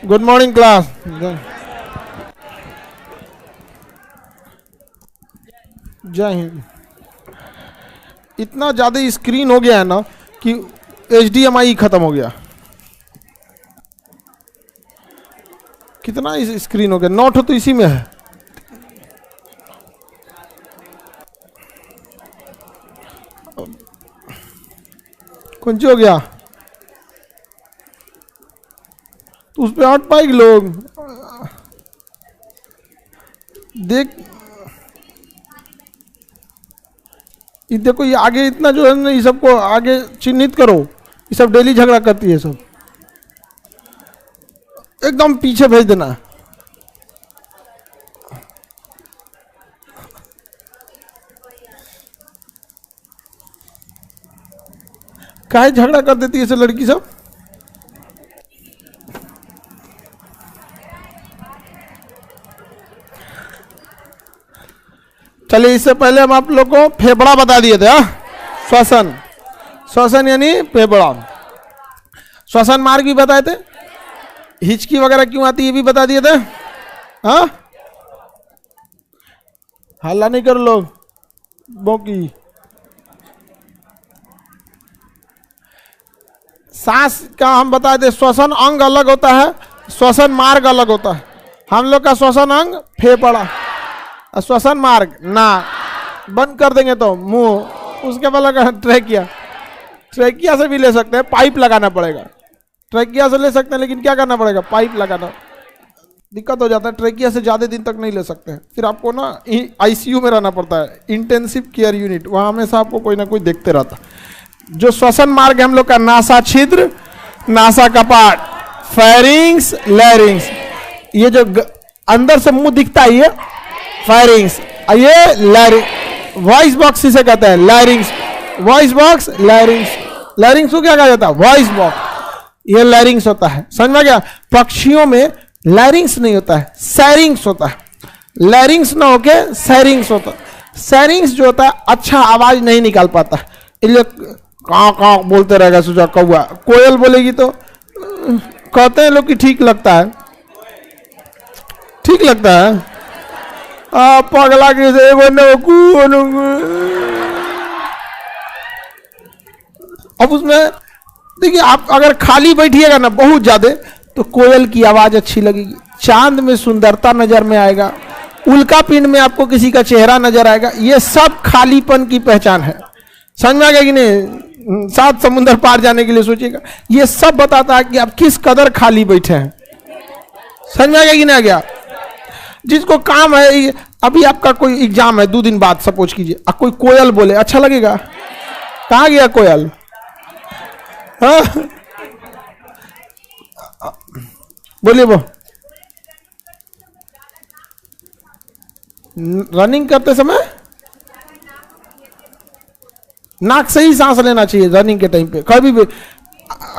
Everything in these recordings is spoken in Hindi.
Good morning class. जय हिंद। इतना ज़्यादा स्क्रीन हो गया है ना कि HDMI खत्म हो गया। कितना इस स्क्रीन हो गया, नोट हो तो इसी में है। कौन सी हो गया तो उस पर हट पाएगी लोग देख। ये देखो, ये आगे इतना जो है ना, ये सबको आगे चिन्हित करो। ये सब डेली झगड़ा करती है, सब एकदम पीछे भेज देना। काहे झगड़ा कर देती है ऐसे लड़की सब। चलिए, इससे पहले हम आप लोग को फेफड़ा बता दिए थे। श्वसन, श्वसन यानी फेफड़ा। श्वसन मार्ग भी बताए थे। हिचकी वगैरह क्यों आती है ये भी बता दिए थे। हाँ, हल्ला नहीं करो लोग, बोकी। सांस का हम बताए थे, श्वसन अंग अलग होता है, श्वसन मार्ग अलग होता है। हम लोग का श्वसन अंग फेफड़ा, श्वसन मार्ग ना बंद कर देंगे तो मुंह, उसके बाद ट्रैकिया। ट्रैकिया से भी ले सकते हैं, पाइप लगाना पड़ेगा। ट्रैकिया से ले सकते हैं, लेकिन क्या करना पड़ेगा, पाइप लगाना। दिक्कत हो जाता है, ट्रैकिया से ज़्यादा दिन तक नहीं ले सकते हैं। फिर आपको ना ICU में रहना पड़ता है, इंटेंसिव केयर यूनिट। वहाँ हमेशा आपको कोई ना कोई देखते रहता है। जो श्वसन मार्ग हम लोग का नासा छिद्र, नासा कपाट, फेरिंग्स, लैरिंग्स, ये जो अंदर से मुंह दिखता है ये फेरिंग्स, ये लैरिंग, वॉइस बॉक्स इसे कहते हैं लैरिंग्स। Voice box, लैरिंग्स। लैरिंग्स को क्या कहा जाता है, वॉइस बॉक्स। ये लैरिंग्स होता है, समझ में गया। पक्षियों में लैरिंग्स नहीं होता है, सैरिंग्स होता है। लैरिंग्स ना होके सैरिंग्स होता है। सैरिंग्स जो होता है अच्छा आवाज नहीं निकाल पाता, इसलिए कां कां बोलते रहेगा। सोचा कौआ, कोयल बोलेगी तो कहते हैं लोग कि ठीक लगता है, ठीक लगता है। पगला के से अब उसमें देखिए, आप अगर खाली बैठिएगा ना बहुत ज्यादा तो कोयल की आवाज अच्छी लगेगी, चांद में सुंदरता नजर में आएगा, उल्का पिंड में आपको किसी का चेहरा नजर आएगा। ये सब खालीपन की पहचान है, समझ में आ गया कि नहीं। 7 समुंदर पार जाने के लिए सोचिएगा, ये सब बताता है कि आप किस कदर खाली बैठे हैं। समझ में आ गया कि नहीं आ गया। जिसको काम है, अभी आपका कोई एग्जाम है 2 दिन बाद सपोज कीजिए, कोई कोयल बोले अच्छा लगेगा। कहाँ गया कोयल। हाँ? बोलिए वो रनिंग करते समय नाक से ही सांस लेना चाहिए रनिंग के टाइम पे,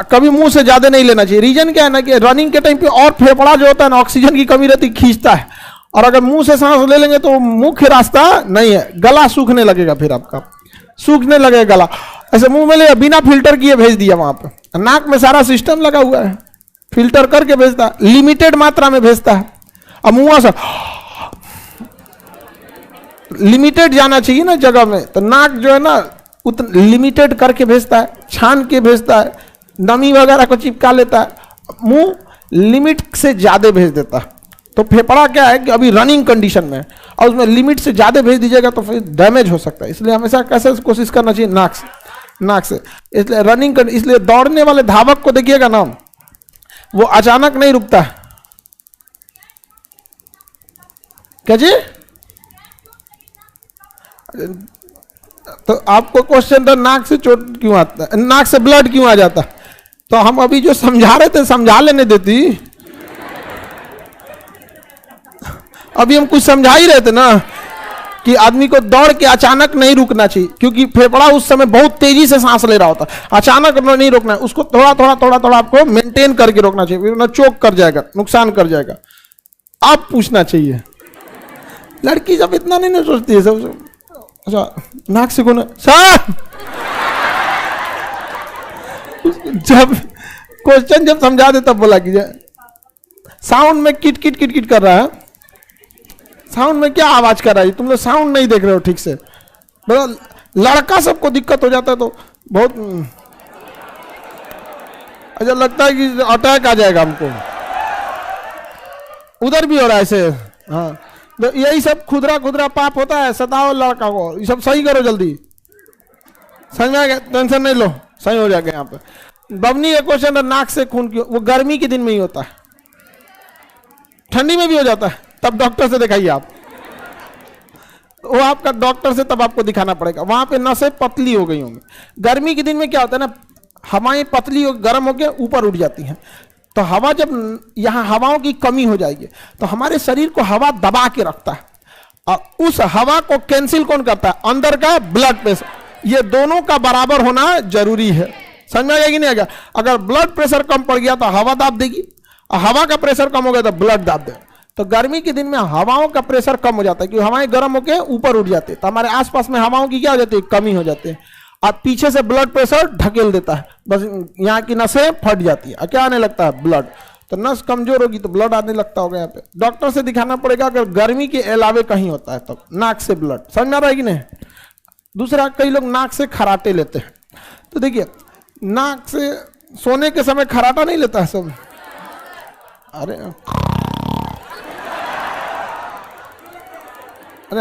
कभी मुंह से ज्यादा नहीं लेना चाहिए। रीजन क्या है ना कि रनिंग के टाइम पे और फेफड़ा जो होता है ना, ऑक्सीजन की कमी रहती खींचता है, और अगर मुंह से सांस ले लेंगे तो मुख्य रास्ता नहीं है, गला सूखने लगेगा, फिर आपका सूखने लगेगा गला। ऐसे मुंह में ले बिना फिल्टर किए भेज दिया वहां पे। नाक में सारा सिस्टम लगा हुआ है, फिल्टर करके भेजता है, लिमिटेड मात्रा में भेजता है। अब मुंह से लिमिटेड जाना चाहिए ना जगह में, तो नाक जो है ना उतना लिमिटेड करके भेजता है, छान के भेजता है, नमी वगैरह को चिपका लेता है, मुंह लिमिट से ज्यादा भेज देता है। तो फेफड़ा क्या है कि अभी रनिंग कंडीशन में है, और उसमें लिमिट से ज्यादा भेज दीजिएगा तो फिर डैमेज हो सकता है। इसलिए हमेशा कैसे कोशिश करना चाहिए, नाक से, नाक से। इसलिए रनिंग इसलिए दौड़ने वाले धावक को देखिएगा ना, वो अचानक नहीं रुकता है। क्या जी, तो आपको क्वेश्चन था नाक से चोट क्यों आता है, नाक से ब्लड क्यों आ जाता है। तो हम अभी जो समझा रहे थे समझा लेने देती, अभी हम कुछ समझा ही रहे थे ना कि आदमी को दौड़ के अचानक नहीं रुकना चाहिए, क्योंकि फेफड़ा उस समय बहुत तेजी से सांस ले रहा होता है, अचानक नहीं रोकना है उसको, थोड़ा थोड़ा थोड़ा थोड़ा आपको मेंटेन करके रोकना चाहिए, फिर ना चोक कर जाएगा, नुकसान कर जाएगा। आप पूछना चाहिए, लड़की जब इतना नहीं ना सोचती है सब। अच्छा, नाक से कौन सर जब क्वेश्चन जब समझा दे तब बोला कीजिए, साउंड में किट किट किट किट कर रहा है। साउंड में क्या आवाज कर रहा है? तुम लोग साउंड नहीं देख रहे हो ठीक से। लड़का सबको दिक्कत हो जाता है तो बहुत अच्छा लगता है कि अटैक आ जाएगा हमको। उधर भी हो रहा है ऐसे। हाँ, तो यही सब खुदरा खुदरा पाप होता है। सताओ लड़का को, ये सब सही करो जल्दी। समझ में आ गया? टेंशन नहीं लो, सही हो जाएगा। यहाँ पे बवनी का क्वेश्चन है, नाक से खून क्यों? वो गर्मी के दिन में ही होता है, ठंडी में भी हो जाता है, तब डॉक्टर से दिखाइए आप। वो आपका डॉक्टर से तब आपको दिखाना पड़ेगा। वहां पे नसें पतली हो गई होंगी। गर्मी के दिन में क्या होता है ना, हवाएं पतली हो गर्म होकर ऊपर उठ जाती हैं। तो हवा जब यहाँ हवाओं की कमी हो जाएगी तो हमारे शरीर को हवा दबा के रखता है, और उस हवा को कैंसिल कौन करता है? अंदर का ब्लड प्रेशर। ये दोनों का बराबर होना जरूरी है। समझ में आ गया कि नहीं आ गया? अगर ब्लड प्रेशर कम पड़ गया तो हवा दाब देगी, और हवा का प्रेशर कम हो गया तो ब्लड दाब देगा। तो गर्मी के दिन में हवाओं का प्रेशर कम हो जाता है, क्योंकि हवाएं गर्म होकर ऊपर उठ जाती है, तो हमारे आसपास में हवाओं की क्या हो जाती है? कमी हो जाती है। और पीछे से ब्लड प्रेशर ढकेल देता है, बस यहाँ की नसें फट जाती है। क्या आने लगता है? ब्लड। तो नस कमजोर होगी तो ब्लड आने लगता होगा। यहाँ पे डॉक्टर से दिखाना पड़ेगा। अगर गर्मी के अलावे कहीं होता है तो नाक से ब्लड। समझ में आ रहा है कि नहीं? दूसरा, कई लोग नाक से खराटे लेते हैं। तो देखिए, नाक से सोने के समय खराटा नहीं लेता है सब। अरे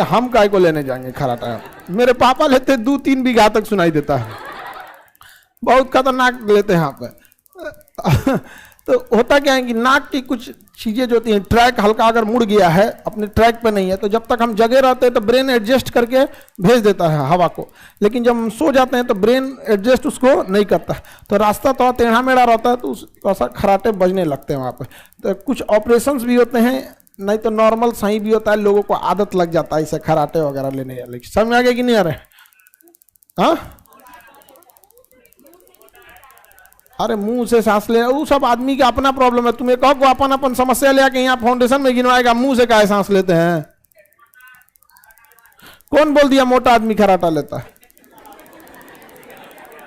हम काय को लेने जाएंगे खराटा? मेरे पापा लेते 2-3 बीघा तक सुनाई देता है, बहुत खतरनाक लेते हैं यहाँ पे। तो होता क्या है कि नाक की कुछ चीजें जो होती हैं, ट्रैक हल्का अगर मुड़ गया है, अपने ट्रैक पे नहीं है, तो जब तक हम जगे रहते हैं तो ब्रेन एडजस्ट करके भेज देता है हवा को, लेकिन जब हम सो जाते हैं तो ब्रेन एडजस्ट उसको नहीं करता, तो रास्ता थोड़ा टेढ़ा मेढ़ा रहता है, तो थोड़ा खराटे बजने लगते हैं वहाँ पे। तो कुछ ऑपरेशंस भी होते हैं, नहीं तो नॉर्मल सही भी होता है। लोगों को आदत लग जाता है इसे खराटे वगैरह लेने वाले। समझ में आ गया कि नहीं आ रहे? हाँ, अरे मुंह से सांस ले, वो सब आदमी का अपना प्रॉब्लम है। तुम्हें कहो को अपन अपन समस्या ले आके यहाँ फाउंडेशन में गिनवाएगा, मुंह से काहे सांस लेते हैं? कौन बोल दिया मोटा आदमी खराटा लेता है?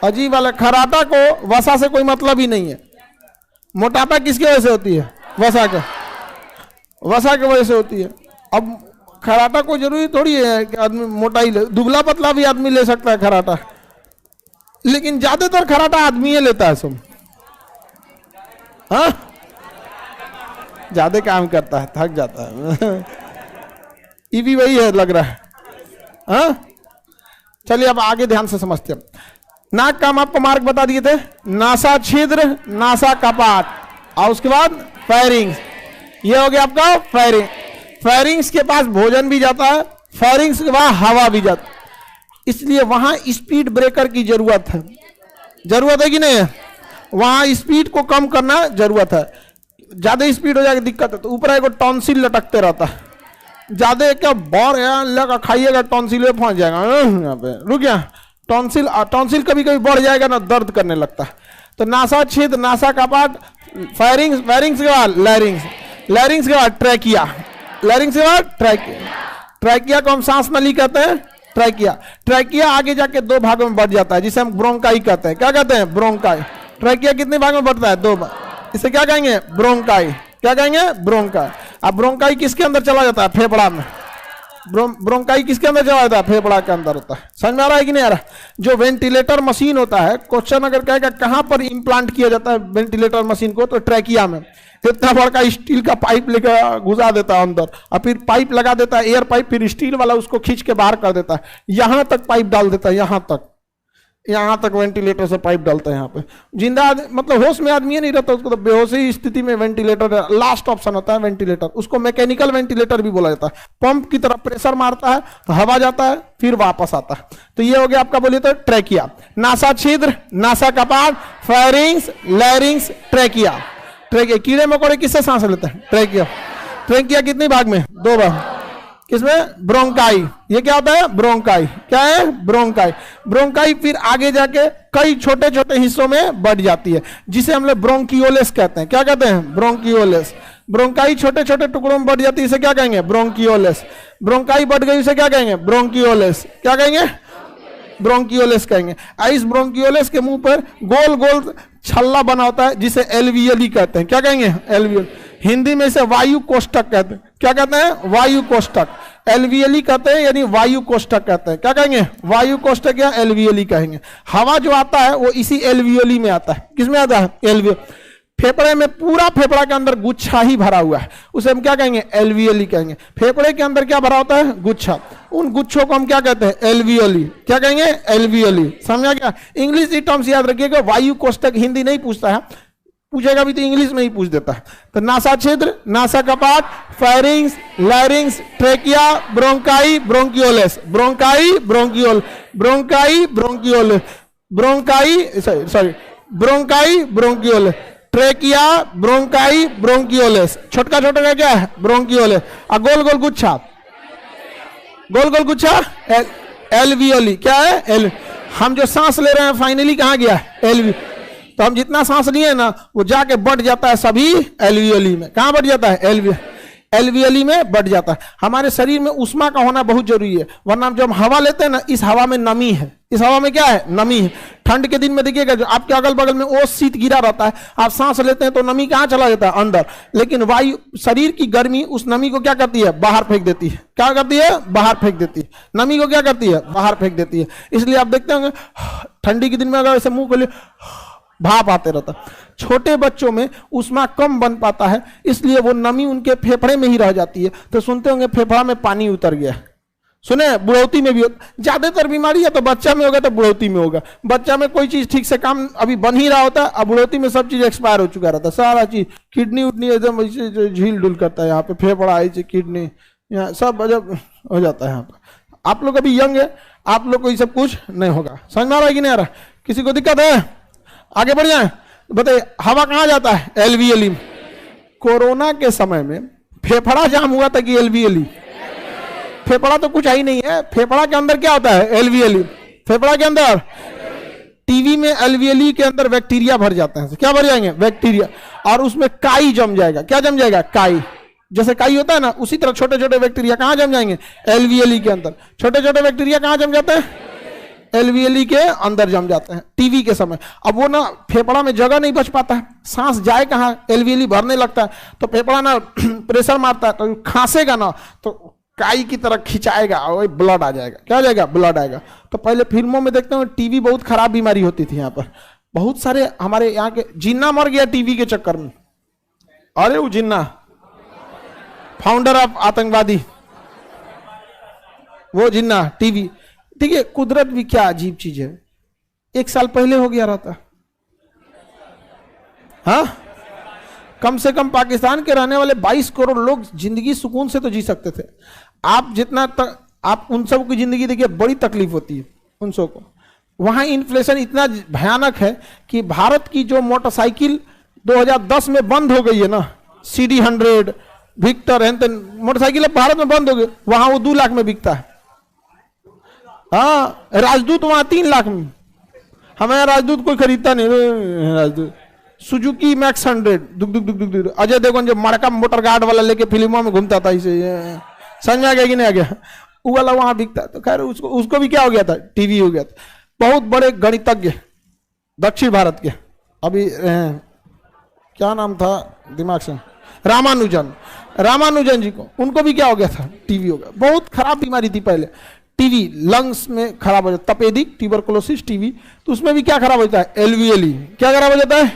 अजीब वाला। खराटा को वसा से कोई मतलब ही नहीं है। मोटापा किसकी वजह से होती है? वसा के वजह से होती है। अब खराटा को जरूरी थोड़ी है कि आदमी मोटा ही ले, दुबला पतला भी आदमी ले सकता है खराटा, लेकिन ज्यादातर खराटा आदमी ही लेता है सब। हाँ, ज्यादा काम करता है, थक जाता है। ये भी वही है लग रहा है। हाँ, चलिए अब आगे ध्यान से समझते हैं। नाक का हम आपको मार्ग बता दिए थे, नासा छिद्र, नासा कपाट, और उसके बाद फेरिंग्स। ये हो गया आपका फेरिंग। फेरिंग्स के पास भोजन भी जाता है, फेरिंग्स के बाद हवा भी जाता है, इसलिए वहां स्पीड ब्रेकर की जरूरत है। जरूरत है कि नहीं है? वहां स्पीड को कम करना जरूरत है। ज्यादा स्पीड हो जाएगी दिक्कत है। तो ऊपर एक टॉन्सिल लटकते रहता है, ज्यादा क्या बौर लगा खाइएगा टॉन्सिल में फंस जाएगा। यहाँ पे रुक गया। टॉन्सिल कभी कभी बढ़ जाएगा ना, दर्द करने लगता है। तो नासा छिद्र, नासा कपाट, फेरिंग्स, फेरिंग्स के बाद लैरिंग्स, लैरिंग्स के बाद ट्रैकिया, लैरिंग्स के बाद ट्रैकिया। ट्रैकिया को हम सांस नली कहते हैं, ट्रैकिया। ट्रैकिया आगे जाके 2 भागों में बढ़ जाता है, जिसे हम ब्रोंकाई कहते हैं। क्या कहते हैं? ब्रोंकाई। ट्रैकिया कितने भाग में बढ़ता है? 2 भाग। इसे क्या कहेंगे? ब्रोंकाई। क्या कहेंगे? ब्रोंकाई। अब ब्रोंकाई किसके अंदर चला जाता है? फेफड़ा में। ब्रोंकाई किसके अंदर चला जाता है? फेफड़ा के अंदर होता है। समझ में आ रहा है कि नहीं आ रहा? जो वेंटिलेटर मशीन होता है, क्वेश्चन अगर कहेगा कहां पर इंप्लांट किया जाता है वेंटिलेटर मशीन को, तो ट्रैकिया में। इतना बड़ा स्टील का पाइप लेकर घुसा देता है अंदर, और फिर पाइप लगा देता है, एयर पाइप, फिर स्टील वाला उसको खींच के बाहर कर देता है, यहां तक पाइप डाल देता है, यहां तक वेंटिलेटर से पाइप डालता है। यहाँ पे जिंदा मतलब होश में आदमी नहीं रहता, उसको तो बेहोशी स्थिति में वेंटिलेटर लास्ट ऑप्शन होता है। वेंटिलेटर, उसको मैकेनिकल वेंटिलेटर भी बोला जाता है। पंप की तरह प्रेशर मारता है तो हवा जाता है, फिर वापस आता है। तो ये हो गया आपका, बोलिए तो ट्रैकिया। नासा छिद्र, नासा कपाट, फेरिंग्स, लैरिंग्स, ट्रैकिया। ट्रैकिया, कीड़े मकोड़े किससे सांस लेते हैं? ट्रैकिया। ट्रैकिया कितने भाग में? 2 भाग। किसमें? ब्रोंकाई। ये क्या होता है? ब्रोंकाई। क्या है? ब्रोंकाई। ब्रोंकाई फिर आगे जाके कई छोटे छोटे हिस्सों में बढ़ जाती है, जिसे हम लोग ब्रोंकियोलेस कहते हैं। क्या कहते हैं? ब्रोंकियोलेस। ब्रोंकाई छोटे छोटे टुकड़ों में बढ़ जाती है, इसे क्या कहेंगे? ब्रोंकियोलेस। ब्रोंकाई बढ़ गई, इसे क्या कहेंगे? ब्रोंकियोलेस। क्या कहेंगे? ब्रोंकियोलेस कहेंगे। इस ब्रोंकियोलेस के मुंह पर गोल गोल छल्ला बना होता है, जिसे एल्वियली कहते हैं। क्या कहेंगे? एल्वियल। हिंदी में इसे वायु कोष्ठक कहते हैं। क्या कहते हैं? वायु कोष्ठक। एलवीएली कहते हैं, यानी वायु कोष्ठक कहते हैं। क्या कहेंगे? वायु कोष्ठक या एलवीएली कहेंगे। हवा जो आता है वो इसी एलवीएली में आता है। किसमें आता है? एलवीएली। फेफड़े में पूरा फेफड़ा के अंदर गुच्छा ही भरा हुआ है, उसे हम क्या कहेंगे? एलवीएली कहेंगे। फेफड़े के अंदर क्या भरा होता है? गुच्छा। उन गुच्छों को हम क्या कहते हैं? एलवीएली। क्या कहेंगे? एलवीएली। समझा क्या? इंग्लिश टर्म्स याद रखिएगा। वायु कोष्ठक हिंदी नहीं पूछता है, पूछेगा भी तो इंग्लिश में ही पूछ देता है। तो नासा छिद्र, नासा कपाट, pharynx, larynx, trachea, bronchi, bronchioles, bronchi, bronchiole, bronchi, bronchiole, bronchi, sorry bronchi, bronchiole, trachea, bronchi, bronchioles. छोटका छोटा का क्या है? ब्रोंकियोलेस। और गोल गोल गुच्छा, गोल गोल गुच्छा एलवीओली। क्या है? एल। हम जो सांस ले रहे हैं फाइनली कहाँ गया? एलवी। तो हम जितना सांस लिए ना वो जाके बढ़ जाता है सभी एलवीओली में। कहाँ बढ़ जाता है? एलवीओली में बढ़ जाता है। हमारे शरीर में उष्मा का होना बहुत जरूरी है, वरना जब हम हवा लेते हैं ना, इस हवा में नमी है। इस हवा में क्या है? नमी है। ठंड के दिन में देखिएगा जो आपके अगल बगल में ओस शीत गिरा रहता है, आप सांस लेते हैं तो नमी कहाँ चला जाता है? अंदर। लेकिन वायु, शरीर की गर्मी उस नमी को क्या करती है? बाहर फेंक देती है। क्या करती है? बाहर फेंक देती है। नमी को क्या करती है? बाहर फेंक देती है। इसलिए आप देखते होंगे ठंडी के दिन में अगर ऐसे मुंह खोले भाप आते रहता। छोटे बच्चों में उष्मा कम बन पाता है, इसलिए वो नमी उनके फेफड़े में ही रह जाती है। तो सुनते होंगे फेफड़ा में पानी उतर गया। सुने? बुढ़ौती में भी ज्यादातर बीमारी है तो बच्चा में होगा तो बुढ़ौती में होगा। बच्चा में कोई चीज ठीक से काम अभी बन ही रहा होता है, अब बुढ़ौती में सब चीज एक्सपायर हो चुका रहता है। सारा चीज किडनी उडनी एकदम झील डुल करता है। यहाँ पे फेफड़ा आई किडनी, यहाँ सब जब हो जाता है। यहाँ पे आप लोग अभी यंग है, आप लोग को ये सब कुछ नहीं होगा। समझ में आ रहा है कि नहीं आ रहा? किसी को दिक्कत है? आगे बढ़ जाए। बताइए हवा कहाँ जाता है? एलवीएली। कोरोना के समय में फेफड़ा जाम हुआ था कि एलवीएली? फेफड़ा तो कुछ ही नहीं है। फेफड़ा के अंदर क्या होता है? एलवीएली। फेफड़ा के अंदर टीवी में एलवीएली के अंदर बैक्टीरिया भर जाते हैं। क्या भर जाएंगे? बैक्टीरिया। और उसमें काई जम जाएगा। क्या जम जाएगा? काई। जैसे काई होता है ना, उसी तरह छोटे छोटे बैक्टीरिया कहाँ जम जाएंगे? एलवीएली के अंदर। छोटे छोटे बैक्टीरिया कहाँ जम जाते हैं? एलवीएली के अंदर जम जाते हैं टीवी के समय। अब वो ना फेफड़ा में जगह नहीं बच पाता है, सांस जाए कहाँ? एलवीएली भरने लगता है तो फेफड़ा ना प्रेशर मारता है, तो खांसेगा ना तो काई की तरह खिंचाएगा और ब्लड आ जाएगा। क्या आ जाएगा? ब्लड आएगा। तो पहले फिल्मों में देखते हैं टीवी बहुत खराब बीमारी होती थी। यहाँ पर बहुत सारे हमारे यहाँ के जिन्ना मर गया टीवी के चक्कर में। अरे वो जिन्ना फाउंडर ऑफ आतंकवादी, वो जिन्ना टीवी। ठीक है, कुदरत भी क्या अजीब चीज है। 1 साल पहले हो गया रहता। हाँ, कम से कम पाकिस्तान के रहने वाले 22 करोड़ लोग जिंदगी सुकून से तो जी सकते थे। आप जितना आप उन सब की जिंदगी देखिए, बड़ी तकलीफ होती है उन सब को। वहां इन्फ्लेशन इतना भयानक है कि भारत की जो मोटरसाइकिल 2010 में बंद हो गई है ना, CD 100, विक्टर, मोटरसाइकिल भारत में बंद हो गई, वहां वो 2 लाख में बिकता है। हाँ, राजदूत वहां 3 लाख में। हमें राजदूत कोई खरीदता नहीं। राजदूत सुजुकी मैक्स 100 दुख दुख दुख दुख। अजय देवगन जो मड़का मोटर गार्ड वाला लेके फिल्मों में घूमता था, इसे समझ में आ गया कि नहीं आ गया? वो वाला वहां बिकता। तो खैर उसको भी क्या हो गया था? टीवी हो गया था। बहुत बड़े गणितज्ञ दक्षिण भारत के, अभी क्या नाम था दिमाग से, रामानुजन जी को, उनको भी क्या हो गया था? टीवी हो गया। बहुत खराब बीमारी थी पहले टीवी, लंग्स में खराब हो जाता, तपेदिक ट्यूबरकुलोसिस टीवी। तो उसमें भी क्या खराब होता है? एलवीएली। क्या खराब हो जाता है?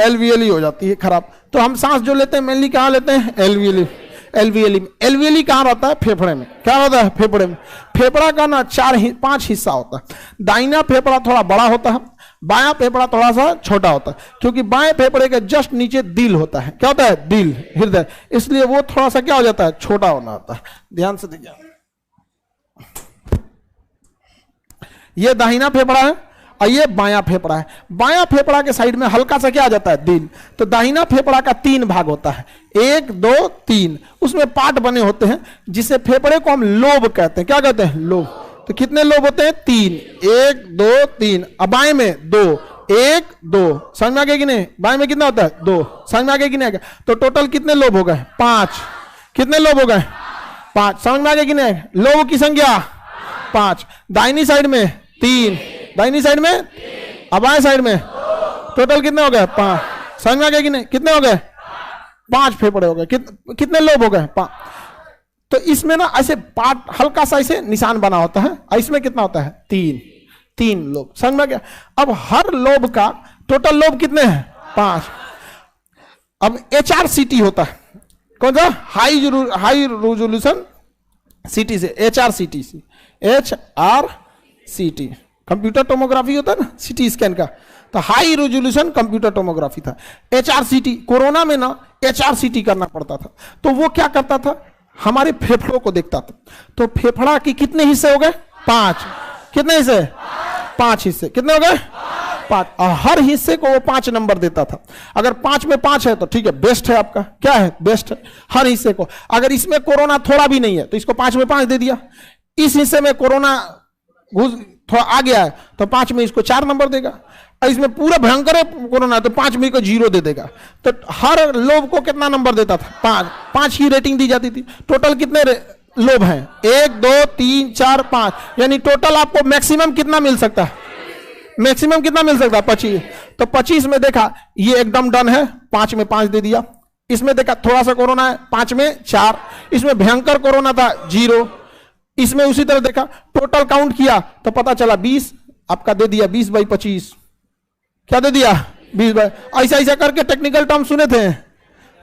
एलवीएली हो जाती है खराब। तो हम सांस जो लेते हैं मेनली कहाँ लेते हैं? एलवीएली। एलवीएली कहाँ रहता है? फेफड़े में। क्या रहता है? फेफड़े में। फेफड़ा का ना 4-5 हिस्सा होता है। दाहिना फेफड़ा थोड़ा बड़ा होता है, बायां फेफड़ा थोड़ा सा छोटा होता है, क्योंकि बाएं फेफड़े के जस्ट नीचे दिल होता है। क्या होता है? दिल, हृदय। इसलिए वो थोड़ा सा क्या हो जाता है? छोटा होना होता है। ध्यान से देखिए, ये दाहिना फेफड़ा है और ये बायां फेफड़ा है। बायां फेफड़ा के साइड में हल्का सा क्या आ जाता है? दिल। तो दाहिना फेफड़ा का 3 भाग होता है, 1, 2, 3। उसमें पार्ट बने होते हैं जिसे फेफड़े को हम लोब कहते हैं। क्या कहते हैं? लोब। तो कितने लोब होते हैं? 3। 1, 2, 3। अब बाएं में 2, 1, 2। समझ में आ गया कि नहीं? बाएं में कितना होता है? 2। समझ में आ गया कि नहीं आ गया? तो टोटल कितने लोब हो गए? 5। कितने लोब हो गए? 5। समझ में आ गया कि नहीं? लोब की संख्या 5। दाहिनी साइड में 3, दाहिनी साइड में, अब बाएं साइड में टोटल कितने हो गए? 5। समझ में आ गया कि नहीं? कितने हो गए? 5 फेफड़े हो गए। कितने लोब हो गए? 5। तो इसमें ना ऐसे पार्ट हल्का सा ऐसे निशान बना होता है, और इसमें कितना होता है? 3 लोब। समझ में गया? अब हर लोब का टोटल लोब कितने हैं? 5। अब HRCT होता है, कौन सा? हाई रेजोल्यूशन सीटी से, HRCT कंप्यूटर टोमोग्राफी होता है ना, सीटी स्कैन का, तो हाई रेजोल्यूशन कंप्यूटर टोमोग्राफी था। HRCT कोरोना में ना HRCT करना पड़ता था। तो वो क्या करता था? हमारे फेफड़ों को देखता था। तो फेफड़ा के कितने हिस्से हो गए? 5। कितने हिस्से? 5 हिस्से। कितने हो गए? 5। और हर हिस्से को वो 5 नंबर देता था। अगर 5 में 5 है तो ठीक है, बेस्ट है आपका। क्या है? बेस्ट है हर हिस्से को। अगर इसमें कोरोना थोड़ा भी नहीं है तो इसको 5 में 5 दे दिया। इस हिस्से में कोरोना घुस थोड़ा आ गया है तो 5 में इसको 4 नंबर देगा। और इसमें पूरा भयंकर है कोरोना तो 5 में को 0 दे देगा। तो हर लोब को कितना नंबर देता था? 5 की रेटिंग दी जाती थी। टोटल कितने लोब हैं? 1 2 3 4 5, यानी टोटल आपको मैक्सिमम कितना मिल सकता है? मैक्सिमम कितना मिल सकता है? 25। तो 25 में देखा ये एकदम डन है, 5 में 5 दे दिया। इसमें देखा थोड़ा सा कोरोना है, 5 में 4। इसमें भयंकर कोरोना था, 0। इसमें उसी तरह देखा, टोटल काउंट किया तो पता चला 20, आपका दे दिया 20/25। क्या दे दिया? 20। ऐसा ऐसा करके टेक्निकल टर्म सुने थे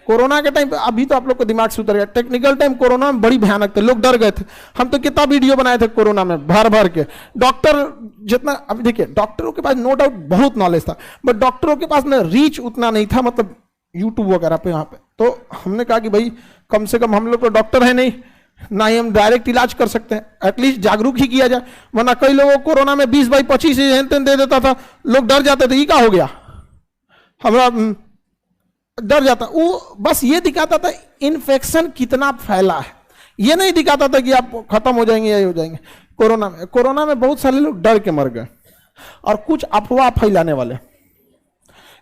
कोरोना के टाइम पे। अभी तो आप लोग को दिमाग से उतर गया। टेक्निकल टाइम कोरोना में बड़ी भयानक थे, लोग डर गए थे। हम तो कितना वीडियो बनाए थे कोरोना में, भर भर के। डॉक्टर जितना, अभी देखिए डॉक्टरों के पास नो डाउट बहुत नॉलेज था, बट डॉक्टरों के पास ना रीच उतना नहीं था, मतलब यूट्यूब वगैरह पे यहाँ पे। तो हमने कहा कि भाई कम से कम हम लोग तो डॉक्टर है नहीं, ना ही हम डायरेक्ट इलाज कर सकते हैं, एटलीस्ट जागरूक ही किया जाए। वरना कई लोगों को कोरोना में 20/25 दे देता था, लोग डर जाते थे, ये क्या हो गया, हमारा डर जाता। वो बस ये दिखाता था इन्फेक्शन कितना फैला है, ये नहीं दिखाता था कि आप खत्म हो जाएंगे या हो जाएंगे। कोरोना में बहुत सारे लोग डर के मर गए, और कुछ अफवाह फैलाने वाले।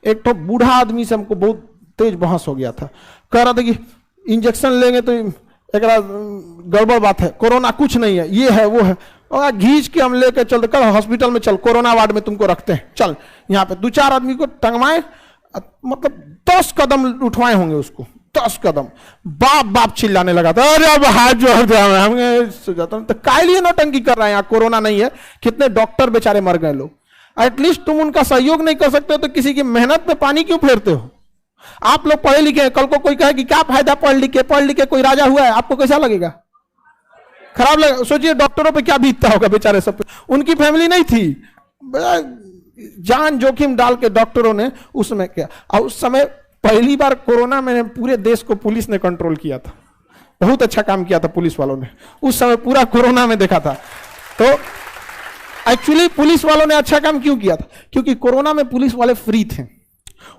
एक तो बूढ़ा आदमी से हमको बहुत तेज बहस हो गया था, कह रहा था कि इंजेक्शन लेंगे तो एक गड़बड़ बात है, कोरोना कुछ नहीं है, ये है वो है। और घींच के हम लेके चलते, कल हॉस्पिटल में चल, कोरोना वार्ड में तुमको रखते हैं, चल। यहाँ पे 2-4 आदमी को टंगवाए, मतलब 10 कदम उठवाए होंगे उसको, 10 कदम। बाप चिल्लाने लगा था, अरे अब हाथ जोड़ दिया। हम तो काय लिए नौटंकी कर रहे हैं, यहाँ कोरोना नहीं है। कितने डॉक्टर बेचारे मर गए लोग। एटलीस्ट तुम उनका सहयोग नहीं कर सकते हो तो किसी की मेहनत में पानी क्यों फेरते हो? आप लोग पढ़े लिखे हैं, कल को कोई कहे कि क्या फायदा पढ़ लिख के कोई राजा हुआ है, आपको कैसा लगेगा? खराब लगेगा। सोचिए डॉक्टरों पे क्या बीतता होगा बेचारे सब पे। उनकी फैमिली नहीं थी, जान जोखिम डाल के डॉक्टरों ने उसमें किया। और उस समय पहली बार कोरोना में पूरे देश को पुलिस ने कंट्रोल किया था, बहुत अच्छा काम किया था पुलिस वालों ने उस समय, पूरा कोरोना में देखा था। तो एक्चुअली पुलिस वालों ने अच्छा काम क्यों किया था? क्योंकि कोरोना में पुलिस वाले फ्री थे,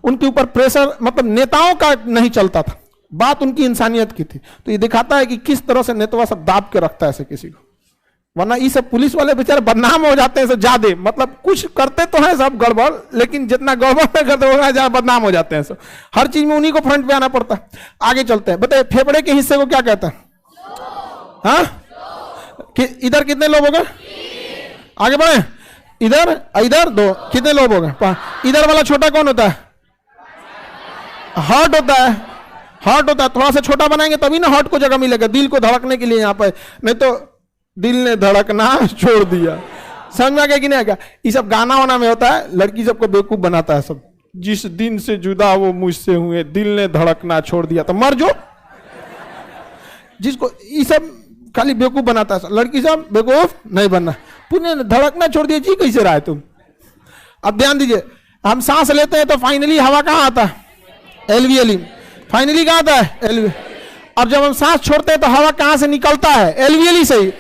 उनके ऊपर प्रेशर, मतलब नेताओं का नहीं चलता था, बात उनकी इंसानियत की थी। तो ये दिखाता है कि किस तरह से नेता सब दाब के रखता है ऐसे किसी को। वरना ये सब पुलिस वाले बेचारे बदनाम हो जाते हैं सब ज्यादा, मतलब कुछ करते तो हैं सब गड़बड़, लेकिन जितना गड़बड़ में करते हो ज्यादा बदनाम हो जाते हैं सब। हर चीज में उन्हीं को फ्रंट पे आना पड़ता है। आगे चलते हैं, बताइए फेफड़े के हिस्से को क्या कहते हैं? हाँ, इधर कितने लोग हो गए? आगे बढ़े, इधर 2, कितने लोग हो गए? इधर वाला छोटा कौन होता है? हार्ट होता है। हार्ट होता है, थोड़ा सा छोटा बनाएंगे तभी ना हार्ट को जगह मिलेगा, दिल को धड़कने के लिए यहाँ पे, नहीं तो दिल ने धड़कना छोड़ दिया। समझ में आ गया कि नहीं आ गया? ये सब गाना वाना में होता है, लड़की सबको बेवकूफ बनाता है सब। जिस दिन से जुदा वो मुझसे हुए, दिल ने धड़कना छोड़ दिया, तो मर जो। जिसको ये सब खाली बेवकूफ बनाता है, लड़की सब बेवकूफ नहीं बनना, पुण्य धड़कना छोड़ दिया। जी कैसे रहा है तुम? अब ध्यान दीजिए, हम सांस लेते हैं तो फाइनली हवा कहाँ आता है? एल्वियली। फाइनली कहाँ आता है? एल्वियली। अब जब हम सांस छोड़ते हैं तो हवा कहाँ से निकलता है? एल्वियली से ही।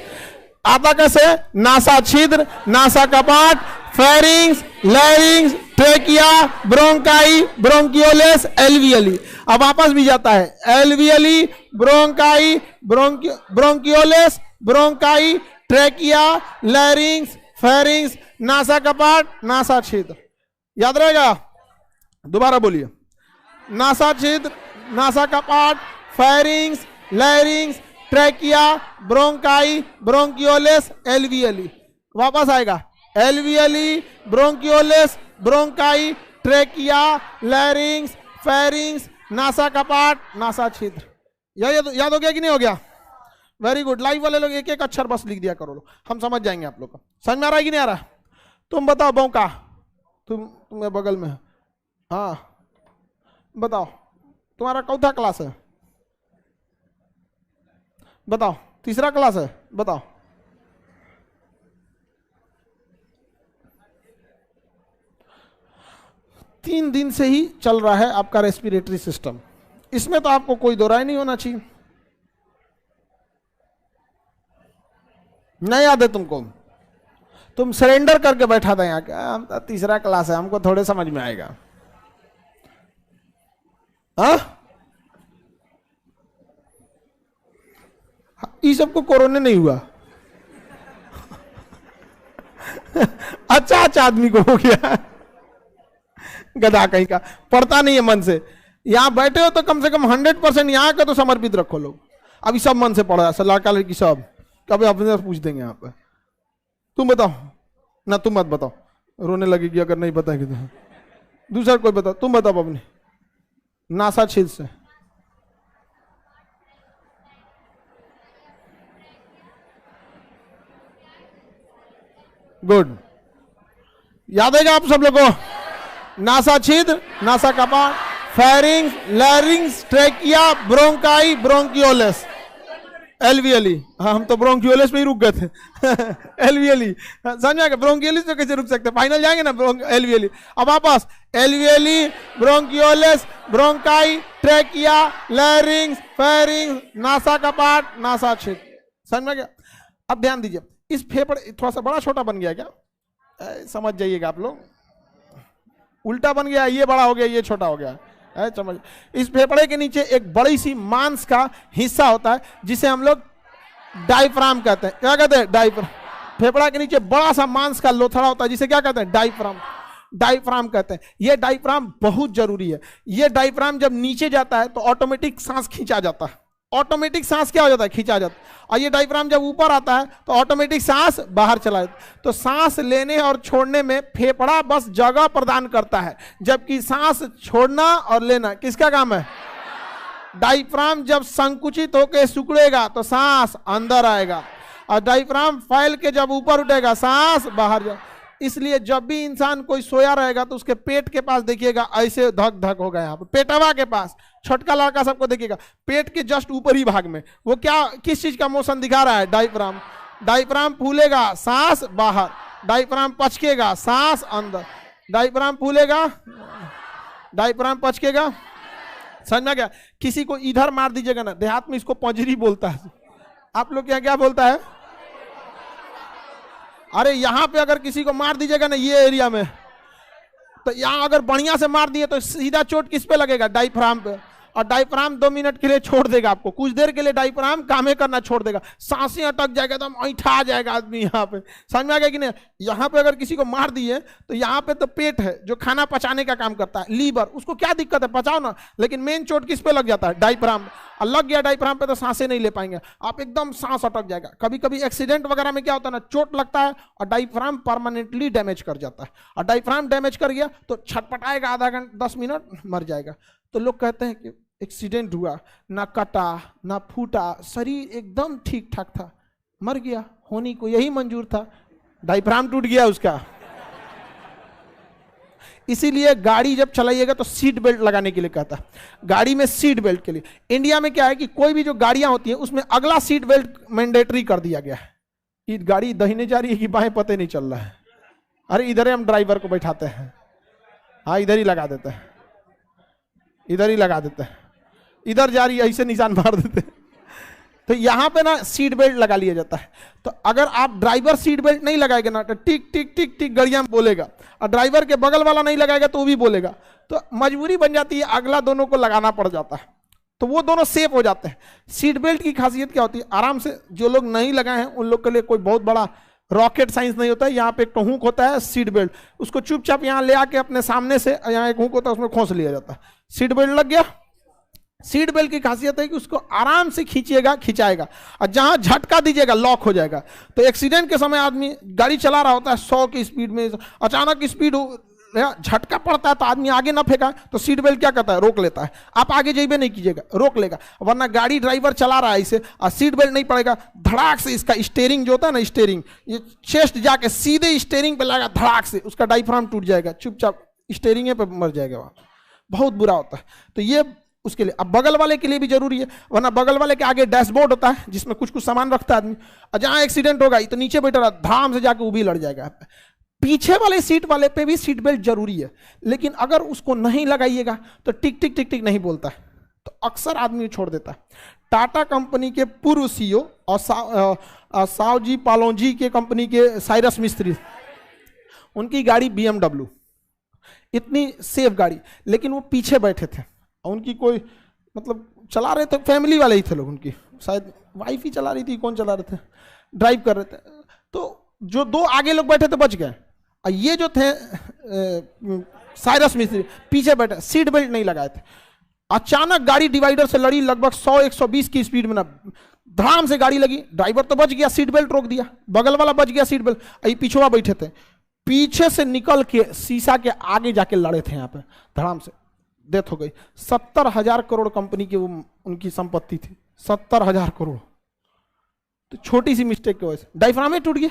आता कैसे? नासा छिद्र, नासा कपाट, pharynx, larynx, trachea, bronchi, bronchioles, alveoli. अब वापस भी जाता है, alveoli, bronchi, bronchioles, bronchi, trachea, larynx, pharynx, नासा कपाट, नासा छिद्र। याद रहेगा? दोबारा बोलिए, नासा छिद्र, नासा कपाट, pharynx, larynx, trachea, bronchi, bronchioles, alveoli. वापस आएगा, alveoli, bronchioles, bronchi, trachea, larynx, pharynx, नासा कपाट, नासा छिद्र। याद हो गया कि नहीं हो गया? Very good. लाइव वाले लोग एक एक अक्षर बस लिख दिया करो, हम समझ जाएंगे आप लोग को। समझ में आ रहा है कि नहीं आ रहा? तुम बताओ बौका, तुम्हें बगल में, हाँ बताओ तुम्हारा कौथा क्लास है? बताओ। तीसरा क्लास है? बताओ। तीन दिन से ही चल रहा है आपका रेस्पिरेटरी सिस्टम, इसमें तो आपको कोई दो राय नहीं होना चाहिए। नहीं याद है तुमको? तुम सरेंडर करके बैठा था यहाँ का, हम तो तीसरा क्लास है, हमको थोड़े समझ में आएगा। हाँ, ये सबको कोरोना नहीं हुआ। अच्छा आदमी को हो गया, गधा कहीं का, पढ़ता नहीं है मन से। यहां बैठे हो तो कम से कम 100% यहां का तो समर्पित रखो लोग। अभी सब मन से पढ़ रहा है, लड़का लड़की सब। कभी अपने से पूछ देंगे यहाँ पे। तुम बताओ ना, तुम मत बताओ, रोने लगेगी अगर नहीं बताएगी तो। दूसरा कोई बताओ, तुम बताओ अपने। नासा छिद्र से गुड, याद है आप सब लोगों को? नासा छिद्र, नासा कपाट, फेरिंग्स, लैरिंग्स, ट्रेकिया, ब्रोंकाई, ब्रोंकियोलस, एलवीएली। हाँ, हम तो ब्रोंकियोलस में ही रुक गए थे। एलवीएली समझा क्या? ब्रोंकियोलिस तो कैसे रुक सकते? फाइनल जाएंगे ना एलवीएली। अब वापस alveoli, bronchioles, bronchi, trachea, larynx, pharynx, नासा कपाट, नासा छिद्र। समझ में गया? अब ध्यान दीजिए, इस फेफड़े थोड़ा सा बड़ा छोटा बन गया क्या? समझ जाइएगा आप लोग, उल्टा बन गया, ये बड़ा हो गया, ये छोटा हो गया। समझ, इस फेफड़े के नीचे एक बड़ी सी मांस का हिस्सा होता है जिसे हम लोग डायफ्राम कहते हैं। क्या कहते हैं? डायफ्राम। फेफड़ा के नीचे बड़ा सा मांस का लोथड़ा होता है जिसे क्या कहते हैं? डायफ्राम। डायफ्राम कहते हैं। यह डायफ्राम बहुत जरूरी है। यह डायफ्राम जब नीचे जाता है तो ऑटोमेटिक सांस खींचा जाता है। ऑटोमेटिक सांस क्या हो जाता है? खींचा जाता है। और ये डायफ्राम जब ऊपर आता है तो ऑटोमेटिक सांस बाहर चला जाता है। तो सांस लेने और छोड़ने में फेफड़ा बस जगह प्रदान करता है, जबकि सांस छोड़ना और लेना किसका काम है? डायफ्राम जब संकुचित होकर सिकुड़ेगा तो सांस अंदर आएगा, और डायफ्राम फैल के जब ऊपर उठेगा सांस बाहर जाएगा। इसलिए जब भी इंसान कोई सोया रहेगा तो उसके पेट के पास देखिएगा ऐसे धक धक होगा, यहाँ पे पेटवा के पास। छोटका लड़का सबको देखिएगा, पेट के जस्ट ऊपरी भाग में वो क्या, किस चीज का मोशन दिखा रहा है? डायफ्राम। डायफ्राम फूलेगा सांस बाहर, डायफ्राम पचकेगा सांस अंदर, डायफ्राम फूलेगा, डायफ्राम पचकेगा। समझ में गया? किसी को इधर मार दीजिएगा ना, देहात में इसको पंजरी बोलता है। आप लोग क्या क्या बोलता है? अरे यहां पे अगर किसी को मार दीजिएगा ना ये एरिया में, तो यहां अगर बढ़िया से मार दिए तो सीधा चोट किस पे लगेगा? डायफ्राम पे। और डायफ्राम 2 मिनट के लिए छोड़ देगा आपको, कुछ देर के लिए डायफ्राम कामे करना छोड़ देगा, सांसें अटक जाएगा, एकदम ऐठा आ जाएगा आदमी यहाँ पे। समझ में आ गया कि नहीं? यहाँ पे अगर किसी को मार दिए तो यहाँ पे तो पेट है जो खाना पचाने का काम करता है, लीवर, उसको क्या दिक्कत है? पचाओ ना। लेकिन मेन चोट किस पे लग जाता है? डायफ्राम। और लग गया डायफ्राम पे तो सांसें नहीं ले पाएंगे आप, एकदम सांस अटक जाएगा। कभी कभी एक्सीडेंट वगैरह में क्या होता है ना, चोट लगता है और डायफ्राम परमानेंटली डैमेज कर जाता है, और डायफ्राम डैमेज कर गया तो छटपटाएगा आधा घंटा 10 मिनट, मर जाएगा। तो लोग कहते हैं कि एक्सीडेंट हुआ, ना कटा ना फूटा, शरीर एकदम ठीक ठाक था, मर गया, होनी को यही मंजूर था, डायफ्राम टूट गया उसका। इसीलिए गाड़ी जब चलाइएगा तो सीट बेल्ट लगाने के लिए कहता है, गाड़ी में सीट बेल्ट के लिए। इंडिया में क्या है कि कोई भी जो गाड़ियां होती हैं उसमें अगला सीट बेल्ट मैंडेटरी कर दिया गया है कि गाड़ी दाहिने जा रही है कि बाएं पता नहीं चल रहा है। अरे इधर ही हम ड्राइवर को बैठाते हैं, हाँ इधर ही लगा देते हैं, इधर ही लगा देते हैं, इधर जा रही है ऐसे निशान मार देते हैं। तो यहां पे ना सीट बेल्ट लगा लिया जाता है। तो अगर आप ड्राइवर सीट बेल्ट नहीं लगाएगा ना तो टिक टिक टिक टिक गाड़ियां बोलेगा, और ड्राइवर के बगल वाला नहीं लगाएगा तो वो भी बोलेगा। तो मजबूरी बन जाती है, अगला दोनों को लगाना पड़ जाता है, तो वो दोनों सेफ हो जाते हैं। सीट बेल्ट की खासियत क्या होती है? आराम से, जो लोग नहीं लगाए हैं उन लोग के लिए कोई बहुत बड़ा रॉकेट साइंस नहीं होता है। यहाँ पे एक हुक होता है सीट बेल्ट, उसको चुपचाप यहाँ ले आके अपने सामने से यहाँ एक हुक होता है उसमें खोस लिया जाता है, सीट बेल्ट लग गया। सीट बेल्ट की खासियत है कि उसको आराम से खींचिएगा, खिंचाएगा, और जहां झटका दीजिएगा लॉक हो जाएगा। तो एक्सीडेंट के समय आदमी गाड़ी चला रहा होता है 100 की स्पीड में, अचानक स्पीड झटका पड़ता है तो आदमी आगे ना फेंका, तो सीट बेल्ट क्या करता है, रोक लेता है। आप आगे जाइए नहीं कीजिएगा, रोक लेगा। वरना गाड़ी ड्राइवर चला रहा है इसे और सीट बेल्ट नहीं पड़ेगा, धड़ाक से इसका स्टीयरिंग जो होता है ना, स्टीयरिंग, ये चेस्ट जाके सीधे स्टीयरिंग पे लगा, धड़ाक से उसका डायफ्राम टूट जाएगा, चुपचाप स्टीयरिंग पे मर जाएगा वहाँ, बहुत बुरा होता है। तो ये उसके लिए। अब बगल वाले के लिए भी जरूरी है, वरना बगल वाले के आगे डैशबोर्ड होता है जिसमें कुछ कुछ सामान रखता है आदमी, और जहां एक्सीडेंट होगा तो नीचे बैठा रहा, धाम से जाके वो भी लड़ जाएगा। पीछे वाले सीट वाले पे भी सीट बेल्ट जरूरी है, लेकिन अगर उसको नहीं लगाइएगा तो टिक टिक टिक टिक नहीं बोलता है, तो अक्सर आदमी छोड़ देता है। टाटा कंपनी के पूर्व सीईओ और सावजी पालोजी के कंपनी के साइरस मिस्त्री, उनकी गाड़ी BMW, इतनी सेफ गाड़ी, लेकिन वो पीछे बैठे थे और उनकी कोई मतलब चला रहे थे, फैमिली वाले ही थे लोग, उनकी शायद वाइफ ही चला रही थी, कौन चला रहे थे, ड्राइव कर रहे थे। तो जो दो आगे लोग बैठे थे बच गए, और ये जो थे साइरस मिस्त्री पीछे बैठे, सीट बेल्ट नहीं लगाए थे। अचानक गाड़ी डिवाइडर से लड़ी, लगभग 100-120 की स्पीड में ना, धड़ाम से गाड़ी लगी। ड्राइवर तो बच गया, सीट बेल्ट रोक दिया, बगल वाला बच गया सीट बेल्ट, अभी पीछे बैठे थे, पीछे से निकल के शीशा के आगे जाके लड़े थे, यहाँ पे धड़ाम से डेथ हो गई। 70,000 करोड़ कंपनी की वो उनकी संपत्ति थी, 70,000 करोड़। तो छोटी सी मिस्टेक की वजह से डायफ्राम ही टूट गया।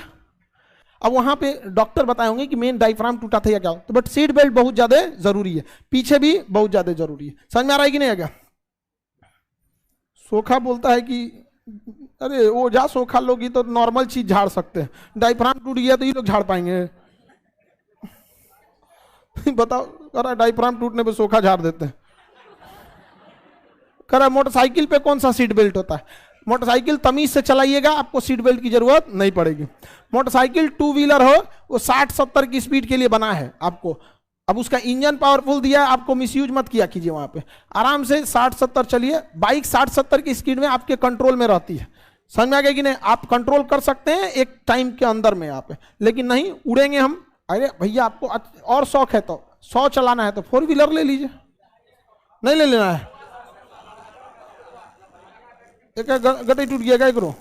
अब वहां पे डॉक्टर बताए होंगे कि मेन डायफ्राम टूटा था या क्या, तो बट सीट बेल्ट बहुत ज्यादा जरूरी है, पीछे भी बहुत ज्यादा जरूरी है। समझ में आ रहा है कि नहीं? आ गया? सोखा बोलता है कि अरे वो जा सोखा लोगी तो नॉर्मल चीज झाड़ सकते हैं, डायफ्राम टूट गया तो ये लोग झाड़ पाएंगे? बताओ, करा डायफ्राम टूटने पे सोखा झाड़ देते हैं। करा मोटरसाइकिल पे कौन सा सीट बेल्ट होता है? मोटरसाइकिल तमीज से चलाइएगा, आपको सीट बेल्ट की जरूरत नहीं पड़ेगी। मोटरसाइकिल टू व्हीलर हो, वो 60-70 की स्पीड के लिए बना है आपको। अब उसका इंजन पावरफुल दिया है, आपको मिसयूज मत किया कीजिए, वहां पे आराम से 60-70 चलिए। बाइक 60-70 की स्पीड में आपके कंट्रोल में रहती है। समझ में आ गया कि नहीं? आप कंट्रोल कर सकते हैं एक टाइम के अंदर में यहाँ पे, लेकिन नहीं उड़ेंगे हम। अरे भैया आपको और शौक है तो 100 चलाना है तो 4 व्हीलर ले लीजिए, नहीं ले लेना है। एक गटे टूट गया, क्या करो?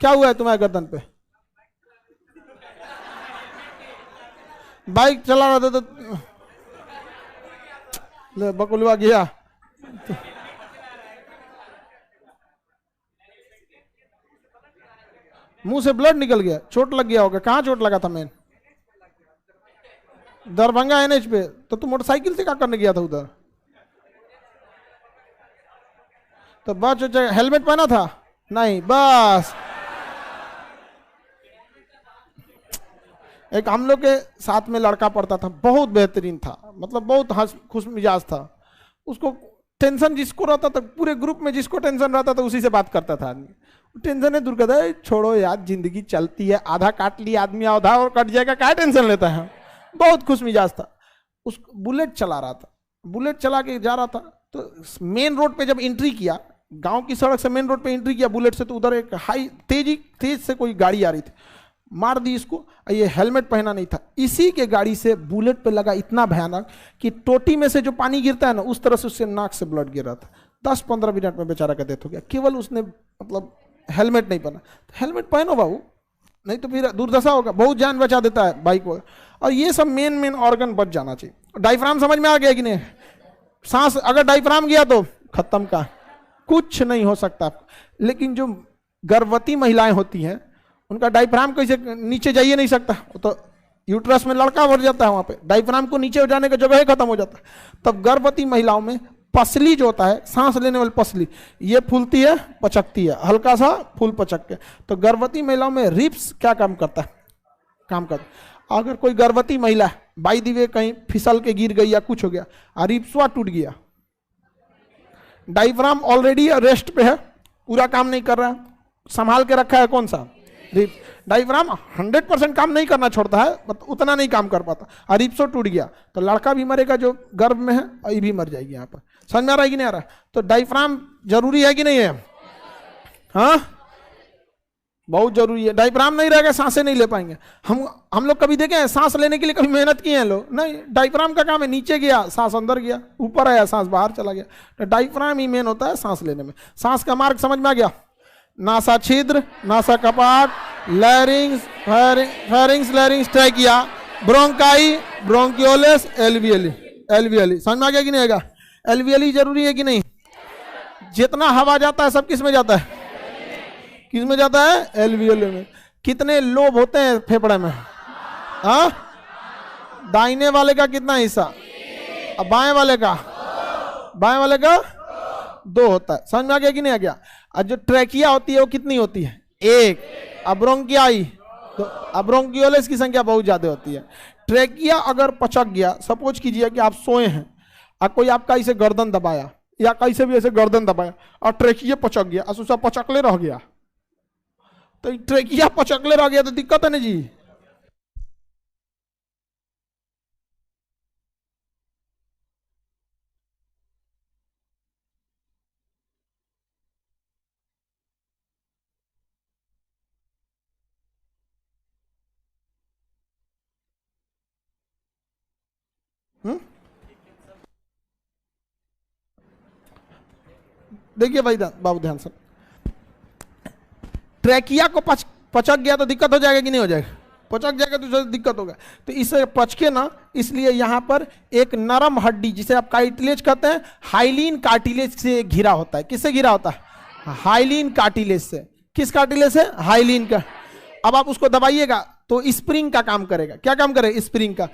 क्या हुआ है तुम्हारे गर्दन पे? बाइक चला रहा था तो बकुलवा गया। मुंह से ब्लड निकल गया, चोट लग गया होगा। कहाँ चोट लगा था? मेन दरभंगा NH पे। तो तू मोटरसाइकिल से क्या करने गया था उधर? तो बस हेलमेट पहना था? नहीं, बस एक हम लोग के साथ में लड़का पढ़ता था, बहुत बेहतरीन था, मतलब बहुत खुश मिजाज था। उसको टेंशन जिसको रहता था, पूरे ग्रुप में जिसको टेंशन रहता था उसी से बात करता था आदमी। टेंशन है दूर करता है, छोड़ो यार जिंदगी चलती है, आधा काट लिया आदमी, आधा और कट जाएगा, क्या टेंशन लेता है। बहुत खुश मिजाज था। उस बुलेट चला रहा था, बुलेट चला के जा रहा था, तो मेन रोड पे जब एंट्री किया, गांव की सड़क से मेन रोड पे एंट्री किया बुलेट से, तो उधर एक तेज से कोई गाड़ी आ रही थी, मार दी इसको। ये हेलमेट पहना नहीं था, इसी के गाड़ी से बुलेट पे लगा इतना भयानक कि टोटी में से जो पानी गिरता है ना, उस तरह से उससे नाक से ब्लड गिर रहा था। 10-15 मिनट में बेचारा का डेथ हो गया, केवल उसने मतलब हेलमेट नहीं पहना। तो हेलमेट पहनो बाबू, नहीं तो फिर दुर्दशा होगा। बहुत जान बचा देता है बाइक वगैरह। और ये सब मेन ऑर्गन बच जाना चाहिए। डायफ्राम समझ में आ गया कि नहीं? सांस अगर डायफ्राम गया तो खत्म का, कुछ नहीं हो सकता। लेकिन जो गर्भवती महिलाएं होती हैं, उनका डायफ्राम कैसे नीचे जाइए नहीं सकता, तो यूट्रस में लड़का भर जाता है, वहां पे डायफ्राम को नीचे हो जाने का जगह ही खत्म हो जाता है। तब गर्भवती महिलाओं में पसली जो होता है, सांस लेने वाली पसली, ये फूलती है, पचकती है, हल्का सा फूल पचक के। तो गर्भवती महिलाओं में रिप्स क्या काम करता है? काम करता है। अगर कोई गर्भवती महिला बाई दी वे कहीं फिसल के गिर गई या कुछ हो गया, रिप्सवा टूट गया, डायफ्राम ऑलरेडी रेस्ट पे है, पूरा काम नहीं कर रहा, संभाल के रखा है कौन सा? डायफ्राम 100% काम नहीं करना छोड़ता है, उतना नहीं काम कर पाता, और रिप्सो टूट गया तो लड़का भी मरेगा जो गर्भ में है, और ये भी मर जाएगी। यहाँ पर समझ में आ रहा है कि नहीं आ रहा? तो डायफ्राम जरूरी है कि नहीं है? हाँ, बहुत जरूरी है। डायफ्राम नहीं रहेगा सांसें नहीं ले पाएंगे। हम लोग कभी देखे हैं सांस लेने के लिए कभी मेहनत किए हैं लोग? नहीं, डायफ्राम का काम है, नीचे गया सांस अंदर गया, ऊपर आया सांस बाहर चला गया। तो डायफ्राम ही मेन होता है सांस लेने में। सांस का मार्ग समझ में आ गया? नासा छिद्र, नासा कपाट, larynx, pharynx, larynx, trachea, bronchi, bronchioles, alveoli. Alveoli समझ में आ गया कि नहीं आएगा? एल्वियली जरूरी है कि नहीं? जितना हवा जाता है सब किस में जाता है? किस में जाता है? एल्वियली में। कितने लोब होते हैं फेफड़े में? हाँ, दाहिने वाले का कितना हिस्सा? अब बाएं वाले का? बाएं वाले का 2 होता है। समझ में आ गया कि नहीं आ गया? और जो ट्रैकिया होती है वो कितनी होती है? 1। अब ब्रोंकियाई, तो अब ब्रोंकियोलिस की संख्या बहुत ज्यादा होती है। ट्रैकिया अगर पचक गया, सपोज कीजिए कि आप सोए हैं और कोई आपका इसे गर्दन दबाया या कैसे भी ऐसे गर्दन दबाया और ट्रैकिया पचक गया, और पचकले रह गया, तो ट्रैकिया पचकले रह गया तो दिक्कत है ना जी। देखिए भाई बाबू ध्यान से, ट्रैकिया को पचक गया तो दिक्कत हो जाएगा कि नहीं हो जाएगा? पचक जाएगा तो दिक्कत होगा। तो इसे पचके ना, इसलिए यहां पर एक नरम हड्डी जिसे आप कार्टिलेज कहते हैं, हाइलिन कार्टिलेज से घिरा होता है। किससे घिरा होता है? हाइलिन कार्टिलेज से। किस कार्टिलेज से? हाइलिन का। अब आप उसको दबाइएगा तो स्प्रिंग का काम करेगा। क्या काम करेगा? स्प्रिंग का।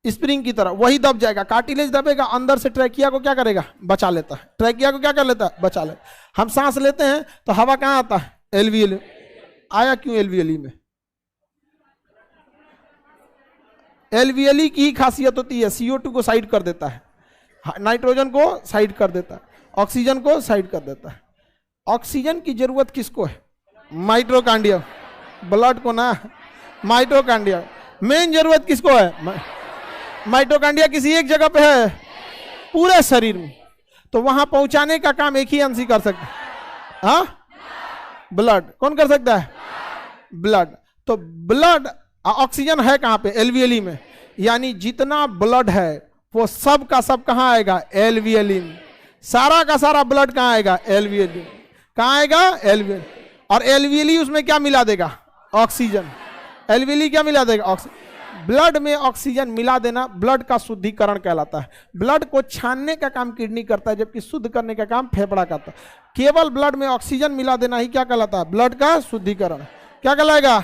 स्प्रिंग की तरह वही दब जाएगा, कार्टिलेज दबेगा, अंदर से ट्रैकिया को क्या करेगा? बचा लेता है। ट्रैकिया को क्या कर लेता है? बचा लेता है। हम सांस लेते हैं तो हवा कहां आता है? एल्वियली। आया क्यों एल्वियली में? एल्वियली की ही खासियत होती है, CO2 को साइड कर देता है, नाइट्रोजन को साइड कर देता है, ऑक्सीजन को साइड कर देता है। ऑक्सीजन की जरूरत किसको है? माइटोकॉन्ड्रिया, ब्लड को ना, माइटोकॉन्ड्रिया। मेन जरूरत किसको है? माइटोकॉन्ड्रिया किसी एक जगह पे है पूरे शरीर में, तो वहां पहुंचाने का काम एक ही अंश ही कर सकता है। हाँ, ब्लड। कौन कर सकता है? ब्लड। तो ब्लड, ऑक्सीजन है कहां पे? एल्वियली में। यानी जितना ब्लड है वो सब का सब कहां आएगा? एल्वियली में। सारा का सारा ब्लड कहां आएगा? एल्वियली। कहां आएगा? एल्वियली। और एल्वियली उसमें क्या मिला देगा? ऑक्सीजन। एल्वियली क्या मिला देगा? ऑक्सीजन। ब्लड में ऑक्सीजन मिला देना ब्लड का शुद्धिकरण कहलाता है। ब्लड को छानने का काम किडनी करता है, जबकि शुद्ध करने का काम फेफड़ा करता है। केवल ब्लड में ऑक्सीजन मिला देना ही क्या कहलाता है? ब्लड का शुद्धिकरण। क्या कहलाएगा?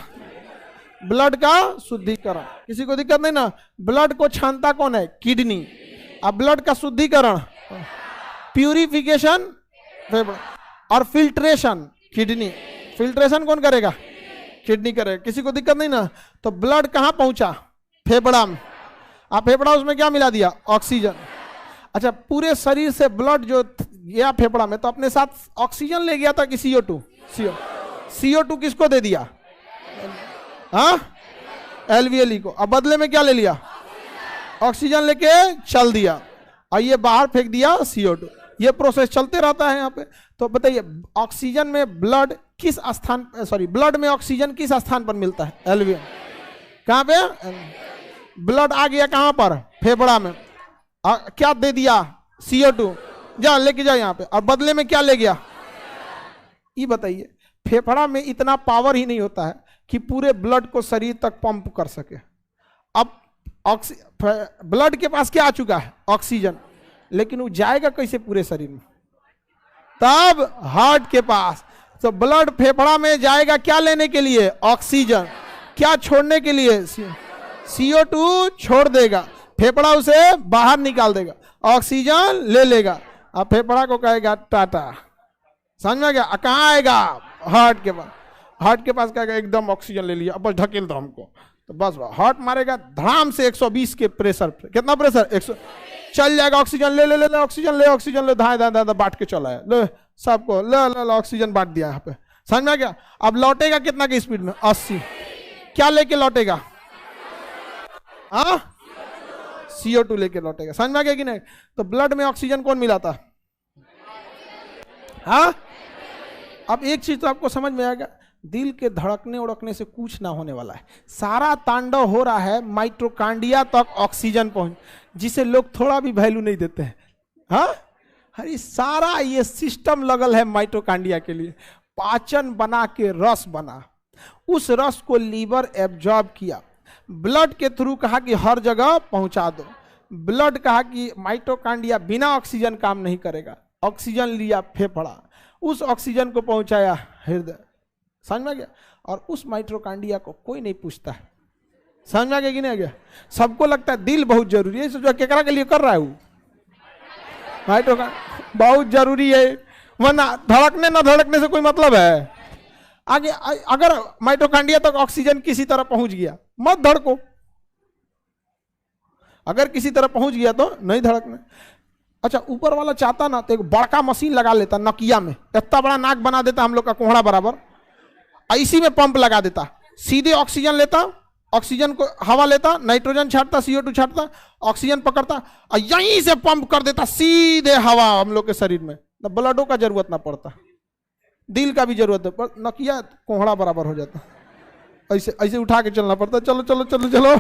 ब्लड का शुद्धिकरण। किसी को दिक्कत नहीं ना? ब्लड को छानता कौन है? किडनी। अब ब्लड का शुद्धिकरण, प्यूरिफिकेशन फेफड़ा, और फिल्ट्रेशन किडनी। फिल्ट्रेशन कौन करेगा? किडनी करेगा। किसी को दिक्कत नहीं ना? तो ब्लड कहां पहुंचा? फेफड़ा में। आप फेफड़ा उसमें क्या मिला दिया? ऑक्सीजन। अच्छा, पूरे शरीर से ब्लड जो गया फेफड़ा में, तो अपने साथ ऑक्सीजन ले गया था कि CO2? CO2 किसको दे दिया? हाँ, एल्वियली को। अब बदले में क्या ले लिया? ऑक्सीजन लेके चल दिया और ये बाहर फेंक दिया CO2। ये प्रोसेस चलते रहता है यहाँ पे। तो बताइए, ऑक्सीजन में ब्लड किस स्थान, सॉरी, ब्लड में ऑक्सीजन किस स्थान पर मिलता है? एल्वियली। कहां पे? ब्लड आ गया कहां पर? फेफड़ा में। क्या दे दिया? CO2। जा लेके जाओ यहाँ पे। और बदले में क्या ले गया? ये बताइए, फेफड़ा में इतना पावर ही नहीं होता है कि पूरे ब्लड को शरीर तक पंप कर सके। अब ब्लड के पास क्या आ चुका है? ऑक्सीजन। लेकिन वो जाएगा कैसे पूरे शरीर में? तब हार्ट के पास। तो ब्लड फेफड़ा में जाएगा क्या लेने के लिए? ऑक्सीजन। क्या छोड़ने के लिए? CO2 छोड़ देगा, फेफड़ा उसे बाहर निकाल देगा, ऑक्सीजन ले लेगा। अब फेफड़ा को कहेगा टाटा। समझ में आ गया? कहाँ आएगा? हार्ट के पास। हार्ट के पास कहेगा एकदम ऑक्सीजन ले लिया, अब बस ढकेल दो हमको। तो बस हार्ट मारेगा धड़ाम से 120 के प्रेशर पे। कितना प्रेशर? 100। चल जाएगा ऑक्सीजन। ले ले ले ऑक्सीजन, ले ऑक्सीजन, ले धाए धाए धाए बांट के चला है, ले सबको, ले ले ऑक्सीजन बांट दिया यहाँ पे। समझ में आ गया? अब लौटेगा कितना की स्पीड में? 80। क्या लेके लौटेगा? हाँ, CO2 लेके लौटेगा। समझ में आ गया कि नहीं? तो ब्लड में ऑक्सीजन कौन मिलाता? हाँ। अब एक चीज तो आपको समझ में आएगा, दिल के धड़कने उड़कने से कुछ ना होने वाला है। सारा तांडव हो रहा है माइटोकॉन्ड्रिया तक ऑक्सीजन पहुंच, जिसे लोग थोड़ा भी वैल्यू नहीं देते हैं। हाँ, अरे सारा ये सिस्टम लगल है माइटोकॉन्ड्रिया के लिए। पाचन बना के रस बना, उस रस को लीवर एब्जॉर्ब किया, ब्लड के थ्रू कहा कि हर जगह पहुंचा दो। ब्लड कहा कि माइटोकांड्रिया बिना ऑक्सीजन काम नहीं करेगा, ऑक्सीजन लिया फेफड़ा, उस ऑक्सीजन को पहुंचाया हृदय। समझ में आ गया? और उस माइटोकांड्रिया को कोई नहीं पूछता है। समझ में आ गया कि नहीं आ गया? सबको लगता है दिल बहुत जरूरी है, सोचो केकरा के लिए कर रहा है वो, माइटोकांड्रिया बहुत जरूरी है, वरना धड़कने ना धड़कने से कोई मतलब है? आगे अगर माइटोकांड्रिया तक ऑक्सीजन किसी तरह पहुंच गया, मत धड़को। अगर किसी तरह पहुंच गया तो नहीं धड़कना। अच्छा, ऊपर वाला चाहता ना तो एक बड़का मशीन लगा लेता नकिया में, इतना बड़ा नाक बना देता हम लोग का कोहड़ा बराबर, इसी में पंप लगा देता, सीधे ऑक्सीजन लेता, ऑक्सीजन को हवा लेता, नाइट्रोजन छाटता, CO2 छाटता, ऑक्सीजन पकड़ता और यहीं से पंप कर देता सीधे हवा हम लोग के शरीर में। ना ब्लडों का जरूरत ना पड़ता, दिल का भी जरूरत है, पर नकिया कोहड़ा बराबर हो जाता। ऐसे ऐसे उठा के चलना पड़ता, चलो चलो चलो चलो।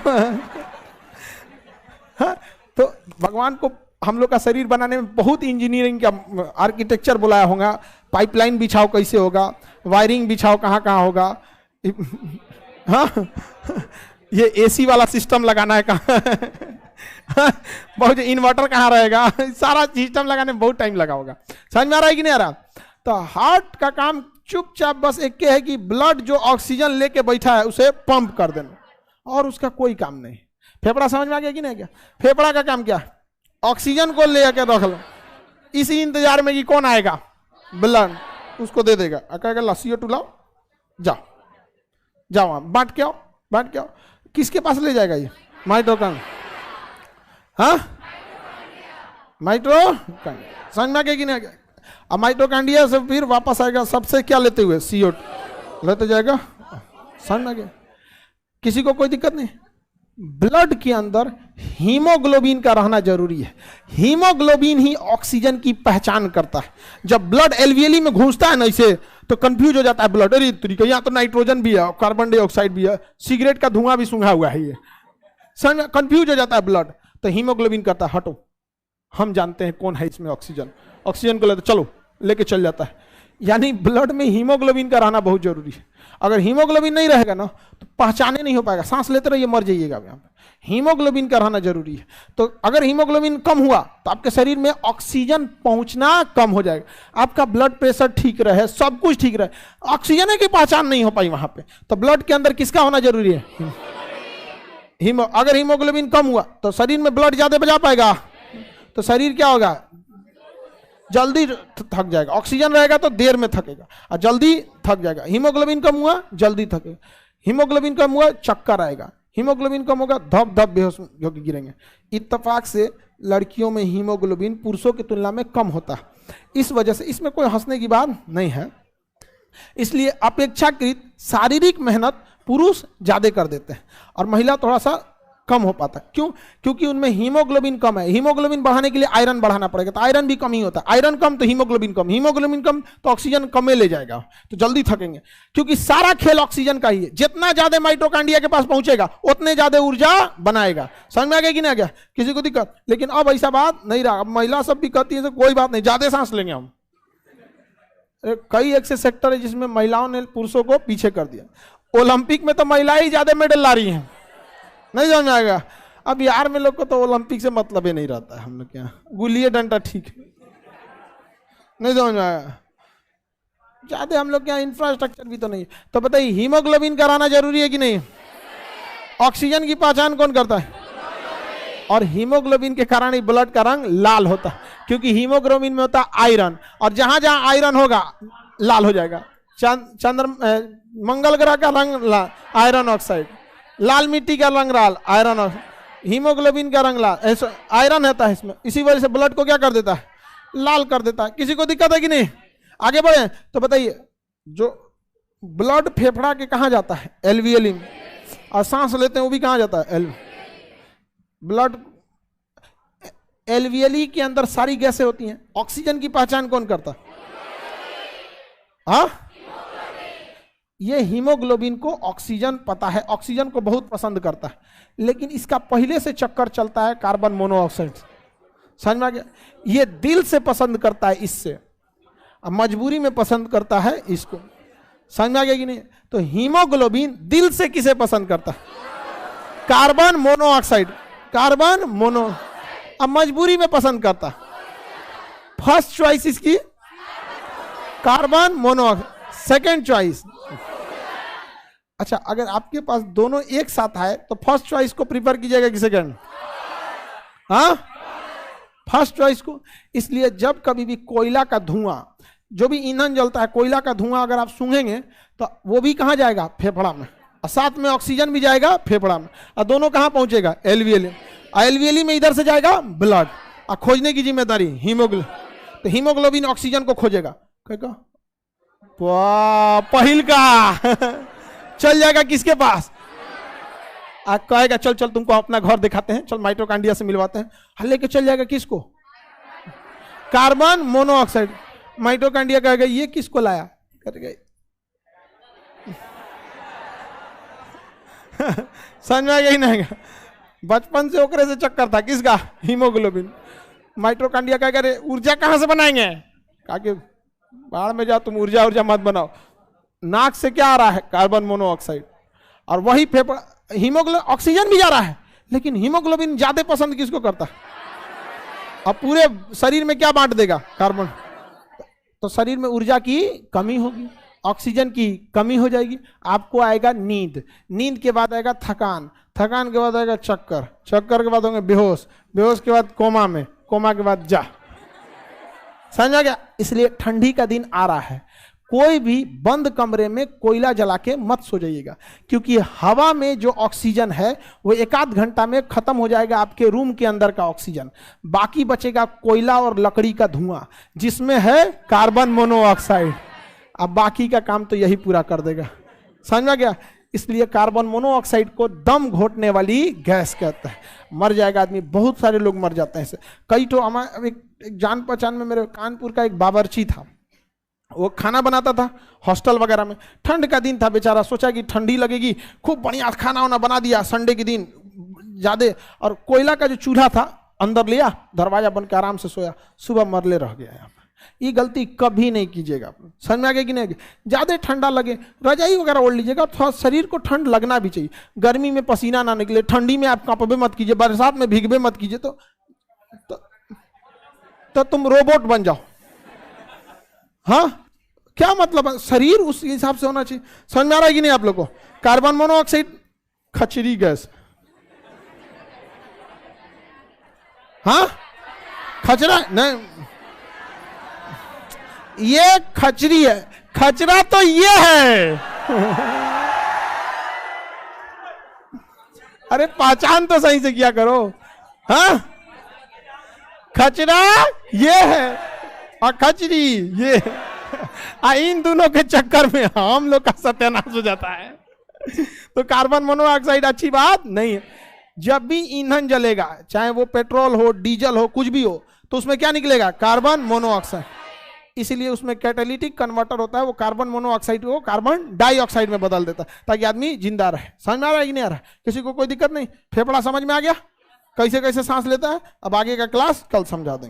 हाँ, तो भगवान को हम लोग का शरीर बनाने में बहुत इंजीनियरिंग का आर्किटेक्चर बुलाया होगा। पाइपलाइन बिछाओ कैसे होगा, वायरिंग बिछाओ कहाँ कहाँ होगा, हाँ ये AC वाला सिस्टम लगाना है कहाँ, बहुत इन्वर्टर कहाँ रहेगा, सारा सिस्टम लगाने में बहुत टाइम लगा होगा। समझ में आ रहा है कि नहीं आ रहा? तो हार्ट का काम चुपचाप बस एक है कि ब्लड जो ऑक्सीजन लेके बैठा है उसे पंप कर देना, और उसका कोई काम नहीं। फेफड़ा समझ में आ गया कि नहीं गया? फेफड़ा का काम क्या? ऑक्सीजन को ले आके रख लो, इसी इंतजार में कि कौन आएगा, ब्लड उसको दे देगा, कहेगा ला CO2 लाओ, जाओ जाओ वहां बांट के आओ, बांट के आओ। किसके पास ले जाएगा ये? माइटोकांड्रिया, हाँ माइटोकांड्रिया। समझ में आ गया कि नहीं आ गया? अब माइटोकांड्रिया से फिर वापस आएगा सबसे क्या लेते हुए? CO2 लेते जाएगा। समझ में आ गया? किसी को कोई दिक्कत नहीं? ब्लड के अंदर हीमोग्लोबिन का रहना जरूरी है। हीमोग्लोबिन ही ऑक्सीजन की पहचान करता है। जब ब्लड एल्वियली में घुसता है ना इसे, तो कंफ्यूज हो जाता है ब्लड, अरे तरीका यहाँ तो नाइट्रोजन भी है, कार्बन डाइऑक्साइड भी है, सिगरेट का धुआं भी सूंघा हुआ है, ये समझ में कंफ्यूज हो जाता है ब्लड। तो हीमोग्लोबिन करता है हटो, हम जानते हैं कौन है इसमें ऑक्सीजन, ऑक्सीजन को लेते चलो, लेके चल जाता है। यानी ब्लड में हीमोग्लोबिन का रहना बहुत जरूरी है। अगर हीमोग्लोबिन नहीं रहेगा ना तो पहचाने नहीं हो पाएगा, सांस लेते रहिए मर जाइएगा। यहाँ पे हीमोग्लोबिन का रहना जरूरी है। तो अगर हीमोग्लोबिन कम हुआ तो आपके शरीर में ऑक्सीजन पहुंचना कम हो जाएगा, आपका ब्लड प्रेशर ठीक रहे, सब कुछ ठीक रहे, ऑक्सीजन की पहचान नहीं हो पाई वहां पे। तो ब्लड के अंदर किसका होना जरूरी है? अगर हीमोग्लोबिन कम हुआ तो शरीर में ब्लड ज्यादा बजा पाएगा, तो शरीर क्या होगा? जल्दी थक जाएगा। ऑक्सीजन रहेगा तो देर में थकेगा और जल्दी थक जाएगा। हीमोग्लोबिन कम हुआ जल्दी थकेगा, हीमोग्लोबिन कम हुआ चक्कर आएगा, हीमोग्लोबिन कम होगा धप धप बेहोश होकर गिरेंगे। इत्तेफाक से लड़कियों में हीमोग्लोबिन पुरुषों की तुलना में कम होता है। इस वजह से इसमें कोई हंसने की बात नहीं है। इसलिए अपेक्षाकृत शारीरिक मेहनत पुरुष ज्यादा कर देते हैं और महिला थोड़ा सा कम हो पाता है। क्यों? क्योंकि उनमें हीमोग्लोबिन कम है। हीमोग्लोबिन बढ़ाने के लिए आयरन बढ़ाना पड़ेगा, तो आयरन भी कम ही होता है। आयरन कम तो हीमोग्लोबिन कम, हीमोग्लोबिन कम तो ऑक्सीजन कम ले जाएगा, तो जल्दी थकेंगे। क्योंकि सारा खेल ऑक्सीजन का ही है। जितना ज्यादा माइटोकांड्रिया के पास पहुंचेगा उतने ज्यादा ऊर्जा बनाएगा। समझ में आ गया कि नहीं आ गया? किसी को दिक्कत? लेकिन अब ऐसा बात नहीं रहा। अब महिला सब भी कहती है कोई बात नहीं, ज्यादा सांस लेंगे हम। कई ऐसे सेक्टर है जिसमें महिलाओं ने पुरुषों को पीछे कर दिया। ओलंपिक में तो महिलाएं ज्यादा मेडल ला रही हैं, नहीं समझ में आएगा। अब बिहार में लोग को तो ओलंपिक से मतलब ही नहीं रहता है। हम लोग क्या गुल्ली डंडा ठीक है, नहीं समझ में आएगा। ज्यादा हम लोग क्या इंफ्रास्ट्रक्चर भी तो नहीं। तो बताइए हीमोग्लोबिन कराना जरूरी है कि नहीं? ऑक्सीजन की पहचान कौन करता है? और हीमोग्लोबिन के कारण ही ब्लड का रंग लाल होता है, क्योंकि हीमोग्लोबिन में होता है आयरन, और जहां जहां आयरन होगा लाल हो जाएगा। मंगल ग्रह का रंग आयरन ऑक्साइड, लाल मिट्टी का रंग लाल आयरन ऑक्साइड, हीमोग्लोबिन का रंग लाल आयरन रहता है इसमें। इसी वजह से ब्लड को क्या कर देता है? लाल कर देता है। किसी को दिक्कत है कि नहीं? आगे बढ़े तो बताइए, जो ब्लड फेफड़ा के कहां जाता है? एल्वियली में। और सांस लेते हैं वो भी कहां जाता है? ब्लड एल्वियली के अंदर सारी गैसें होती हैं। ऑक्सीजन की पहचान कौन करता है? हाँ, ये हीमोग्लोबिन को ऑक्सीजन पता है, ऑक्सीजन को बहुत पसंद करता है, लेकिन इसका पहले से चक्कर चलता है कार्बन मोनोऑक्साइड। समझ में आ गया? ये दिल से पसंद करता है इससे, अब मजबूरी में पसंद करता है इसको। समझ में आ गया कि नहीं? तो हीमोग्लोबिन दिल से किसे पसंद करता है? Carbon monoxide, carbon mono. अब मजबूरी में पसंद करता, फर्स्ट चॉइस इसकी कार्बन मोनोऑक्साइड, सेकंड चॉइस। अच्छा, अगर आपके पास दोनों एक साथ आए तो फर्स्ट चॉइस को प्रीफर कीजिएगा कि सेकंड? हाँ, फर्स्ट चॉइस को। इसलिए जब कभी भी कोयला का धुआं, जो भी ईंधन जलता है, कोयला का धुआं अगर आप सूंघेंगे तो वो भी कहां जाएगा? फेफड़ा में, और साथ में ऑक्सीजन भी जाएगा फेफड़ा में, और दोनों कहां पहुंचेगा? एलवीएली। एलवीएली में इधर से जाएगा ब्लड, और खोजने की जिम्मेदारी हीमोग्लोबिन। तो हीमोग्लोबिन ऑक्सीजन को खोजेगा, कहेगा पहिल का चल जाएगा किसके पास? कहेगा चल चल तुमको अपना घर दिखाते हैं, चल माइटोकॉन्ड्रिया से मिलवाते हैं, लेके चल जाएगा किसको? Carbon monoxide. माइटोकॉन्ड्रिया कहेगा ये किसको लाया? करेगा समझ में आ गया नहीं? बचपन से ओकरे से चक्कर था, किसका? हीमोग्लोबिन। माइटोकॉन्ड्रिया कहेगा रे ऊर्जा कहां से बनाएंगे? कहा कि बाहर में जाओ तुम, ऊर्जा ऊर्जा मत बनाओ। नाक से क्या आ रहा है? Carbon monoxide. और वही फेफड़ा, हीमोग्लोबिन, ऑक्सीजन भी जा रहा है, लेकिन हीमोग्लोबिन ज्यादा पसंद किसको करता है? अब पूरे शरीर में क्या बांट देगा? कार्बन। तो शरीर में ऊर्जा की कमी होगी, ऑक्सीजन की कमी हो जाएगी, आपको आएगा नींद, नींद के बाद आएगा थकान, थकान के बाद आएगा चक्कर, चक्कर के बाद होंगे बेहोश, बेहोश के बाद कोमा में, कोमा के बाद जा। समझ आ गया? इसलिए ठंडी का दिन आ रहा है, कोई भी बंद कमरे में कोयला जला के मत सो जाइएगा, क्योंकि हवा में जो ऑक्सीजन है वो एक आध घंटा में खत्म हो जाएगा, आपके रूम के अंदर का ऑक्सीजन। बाकी बचेगा कोयला और लकड़ी का धुआं, जिसमें है कार्बन मोनोऑक्साइड। अब बाकी का काम तो यही पूरा कर देगा। समझ में गया? इसलिए कार्बन मोनोऑक्साइड को दम घोटने वाली गैस कहते हैं। मर जाएगा आदमी, बहुत सारे लोग मर जाते हैं इससे। कई तो हमारे एक जान पहचान में मेरे कानपुर का एक बावर्ची था, वो खाना बनाता था हॉस्टल वगैरह में। ठंड का दिन था, बेचारा सोचा कि ठंडी लगेगी, खूब बढ़िया खाना वाना बना दिया संडे के दिन ज्यादा, और कोयला का जो चूल्हा था अंदर लिया, दरवाजा बंद के आराम से सोया, सुबह मरले रह गया। यहाँ पर ये गलती कभी नहीं कीजिएगा। समझ में आ गया कि नहीं? ज्यादा ठंडा लगे रजाई वगैरह ओढ़ लीजिएगा, थोड़ा शरीर को ठंड लगना भी चाहिए। गर्मी में पसीना ना निकले, ठंडी में आप कांपबे मत कीजिए, बरसात में भीगबे मत कीजिए, तो तुम रोबोट बन जाओ। हाँ, क्या मतलब है? शरीर उस हिसाब से होना चाहिए। समझ में आ रहा है कि नहीं आप लोग को? कार्बन मोनोऑक्साइड खचरी गैस, हाँ खचरा नहीं, ये खचरी है, खचरा तो ये है। अरे पहचान तो सही से किया करो। हाँ, खचरा ये है और खचरी ये है। इन दोनों के चक्कर में हम लोग का सत्यानाश हो जाता है। तो कार्बन मोनोऑक्साइड अच्छी बात नहीं है। जब भी ईंधन जलेगा, चाहे वो पेट्रोल हो, डीजल हो, कुछ भी हो, तो उसमें क्या निकलेगा? Carbon monoxide. इसलिए उसमें कैटालिटिक कन्वर्टर होता है, वो कार्बन मोनोऑक्साइड को कार्बन डाइऑक्साइड में बदल देता है, ताकि आदमी जिंदा रहे। समझ में आ रहा है कि नहीं आ रहा है? किसी को कोई दिक्कत नहीं? फेफड़ा समझ में आ गया कैसे कैसे सांस लेता है? अब आगे का क्लास कल समझा देंगे।